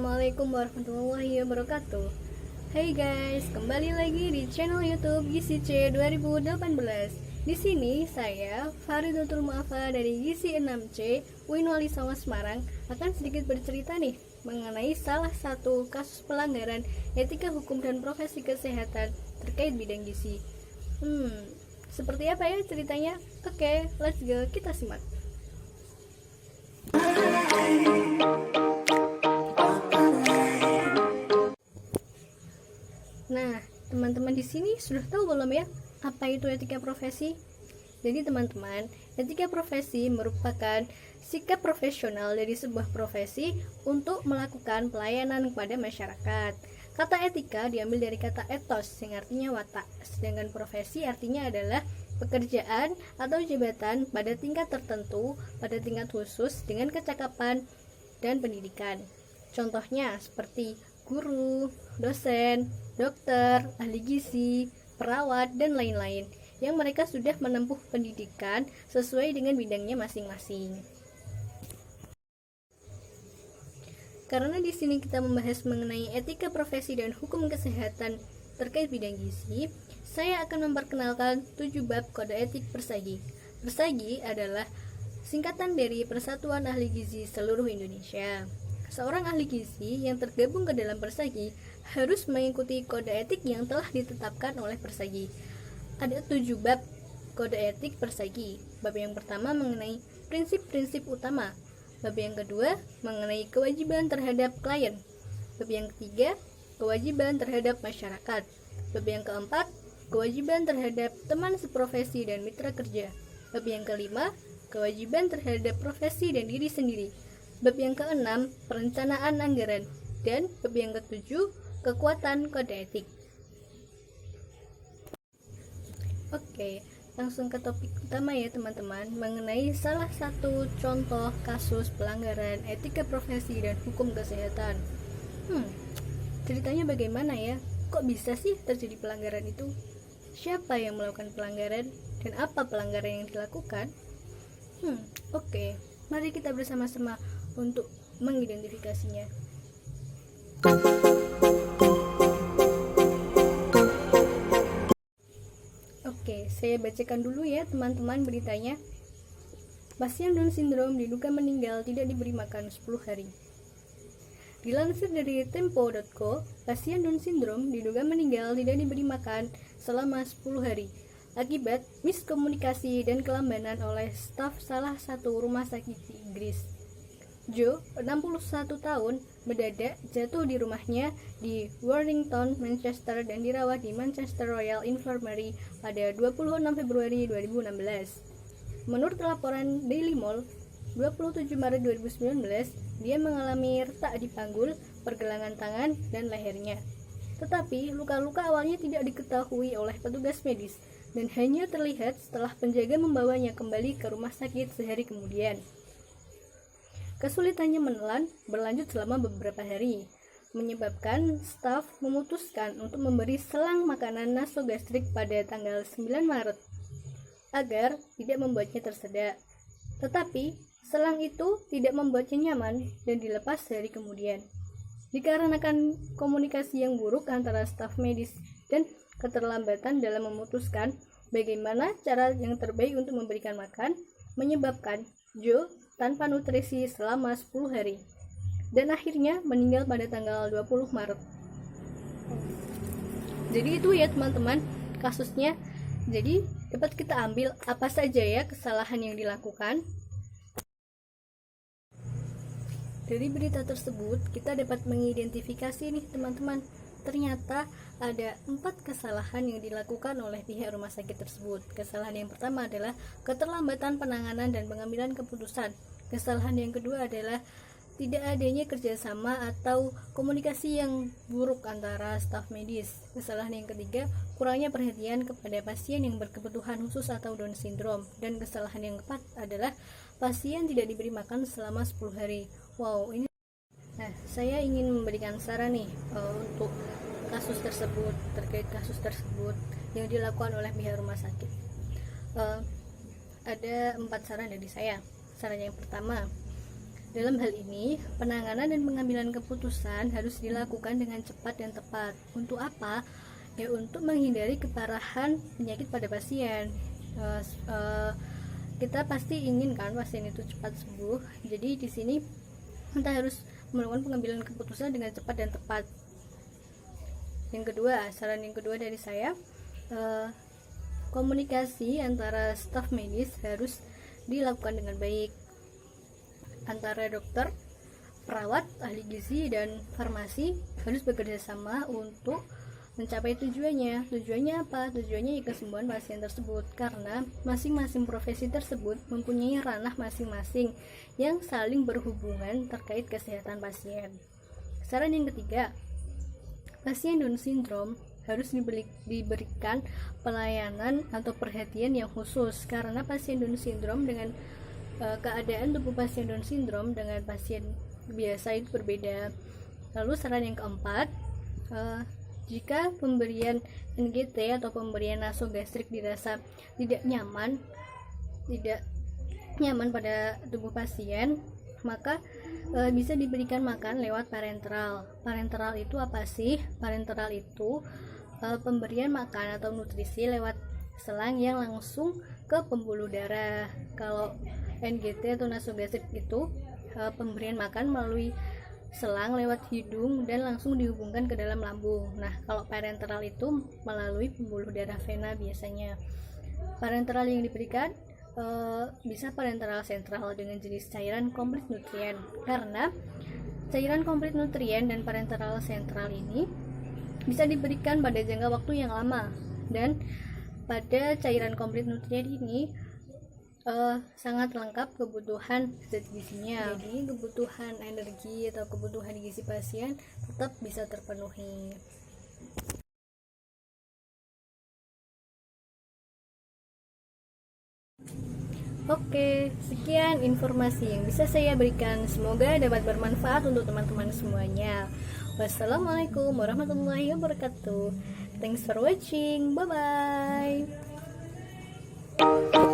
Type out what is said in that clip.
Assalamualaikum warahmatullahi wabarakatuh. Hey guys, kembali lagi di channel YouTube Gizi C 2018. Di sini saya Faridatul Mu'afa dari Gizi 6C UIN Wali Songo Semarang akan sedikit bercerita nih mengenai salah satu kasus pelanggaran etika hukum dan profesi kesehatan terkait bidang gizi. Seperti apa ya ceritanya? Oke, let's go, kita simak. Nah, teman-teman di sini sudah tahu belum ya apa itu etika profesi? Jadi teman-teman, etika profesi merupakan sikap profesional dari sebuah profesi untuk melakukan pelayanan kepada masyarakat. Kata etika diambil dari kata ethos yang artinya watak, sedangkan profesi artinya adalah pekerjaan atau jabatan pada tingkat tertentu, pada tingkat khusus dengan kecakapan dan pendidikan. Contohnya seperti guru, dosen, dokter, ahli gizi, perawat, dan lain-lain yang mereka sudah menempuh pendidikan sesuai dengan bidangnya masing-masing. Karena di sini kita membahas mengenai etika profesi dan hukum kesehatan terkait bidang gizi, saya akan memperkenalkan 7 bab kode etik Persagi. Persagi adalah singkatan dari Persatuan Ahli Gizi Seluruh Indonesia. Seorang ahli gizi yang tergabung ke dalam Persagi harus mengikuti kode etik yang telah ditetapkan oleh Persagi. Ada 7 bab kode etik Persagi. Bab yang pertama mengenai prinsip-prinsip utama. Bab yang kedua mengenai kewajiban terhadap klien. Bab yang ketiga kewajiban terhadap masyarakat. Bab yang keempat kewajiban terhadap teman seprofesi dan mitra kerja. Bab yang kelima kewajiban terhadap profesi dan diri sendiri. Bab yang keenam, perencanaan anggaran. Dan bab yang ketujuh, kekuatan kode etik. Oke, langsung ke topik utama ya teman-teman, mengenai salah satu contoh kasus pelanggaran etika profesi dan hukum kesehatan. Ceritanya bagaimana ya? Kok bisa sih terjadi pelanggaran itu? Siapa yang melakukan pelanggaran? Dan apa pelanggaran yang dilakukan? Oke, mari kita bersama-sama untuk mengidentifikasinya. Oke, saya bacakan dulu ya teman-teman beritanya. Pasien Down syndrome diduga meninggal tidak diberi makan 10 hari. Dilansir dari tempo.co, pasien Down syndrome diduga meninggal tidak diberi makan selama 10 hari akibat miskomunikasi dan kelambanan oleh staf salah satu rumah sakit di Inggris. Joe, 61 tahun, mendadak jatuh di rumahnya di Warrington, Manchester dan dirawat di Manchester Royal Infirmary pada 26 Februari 2016. Menurut laporan Daily Mail, 27 Maret 2019, dia mengalami retak di panggul, pergelangan tangan, dan lehernya. Tetapi luka-luka awalnya tidak diketahui oleh petugas medis dan hanya terlihat setelah penjaga membawanya kembali ke rumah sakit sehari kemudian. Kesulitannya menelan berlanjut selama beberapa hari, menyebabkan staf memutuskan untuk memberi selang makanan nasogastrik pada tanggal 9 Maret agar tidak membuatnya tersedak. Tetapi selang itu tidak membuatnya nyaman dan dilepas sehari kemudian. Dikarenakan komunikasi yang buruk antara staf medis dan keterlambatan dalam memutuskan bagaimana cara yang terbaik untuk memberikan makan, menyebabkan Joe tanpa nutrisi selama 10 hari dan akhirnya meninggal pada tanggal 20 Maret. Jadi itu ya teman-teman kasusnya. Jadi dapat kita ambil apa saja ya kesalahan yang dilakukan. Dari berita tersebut kita dapat mengidentifikasi nih teman-teman, ternyata ada 4 kesalahan yang dilakukan oleh pihak rumah sakit tersebut. Kesalahan yang pertama adalah keterlambatan penanganan dan pengambilan keputusan. Kesalahan yang kedua adalah tidak adanya kerjasama atau komunikasi yang buruk antara staf medis. Kesalahan yang ketiga, kurangnya perhatian kepada pasien yang berkebutuhan khusus atau Down syndrome. Dan kesalahan yang keempat adalah pasien tidak diberi makan selama 10 hari. Wow, ini. Nah, saya ingin memberikan saran nih untuk kasus tersebut, terkait kasus tersebut yang dilakukan oleh pihak rumah sakit. Ada 4 saran dari saya. Saran yang pertama, Dalam hal ini, penanganan dan pengambilan keputusan harus dilakukan dengan cepat dan tepat. Untuk apa? Ya, untuk menghindari keparahan penyakit pada pasien. Kita pasti ingin kan pasien itu cepat sembuh. Jadi di sini kita harus melakukan pengambilan keputusan dengan cepat dan tepat. Yang kedua, saran yang kedua dari saya, komunikasi antara staf medis harus dilakukan dengan baik, antara dokter, perawat, ahli gizi, dan farmasi harus bekerja sama untuk mencapai tujuannya. Tujuannya apa? Tujuannya kesembuhan pasien tersebut, karena masing-masing profesi tersebut mempunyai ranah masing-masing yang saling berhubungan terkait kesehatan pasien. Saran yang ketiga, pasien Down syndrome harus diberikan pelayanan atau perhatian yang khusus, karena pasien Down syndrome dengan keadaan tubuh pasien Down syndrome dengan pasien biasa itu berbeda. Lalu saran yang keempat, jika pemberian NGT atau pemberian nasogastrik dirasa tidak nyaman pada tubuh pasien, maka bisa diberikan makan lewat parenteral. Parenteral itu apa sih? Parenteral itu pemberian makan atau nutrisi lewat selang yang langsung ke pembuluh darah. Kalau NGT atau nasogastrik itu pemberian makan melalui selang lewat hidung dan langsung dihubungkan ke dalam lambung. Nah, kalau parenteral itu melalui pembuluh darah vena biasanya. Parenteral yang diberikan bisa parenteral sentral dengan jenis cairan komplit nutrien, karena cairan komplit nutrien dan parenteral sentral ini bisa diberikan pada jangka waktu yang lama, dan pada cairan komplit nutrien ini sangat lengkap kebutuhan zat gizinya. Jadi kebutuhan energi atau kebutuhan gizi pasien tetap bisa terpenuhi. Oke, sekian informasi yang bisa saya berikan. Semoga dapat bermanfaat untuk teman-teman semuanya. Wassalamualaikum warahmatullahi wabarakatuh. Thanks for watching. Bye bye.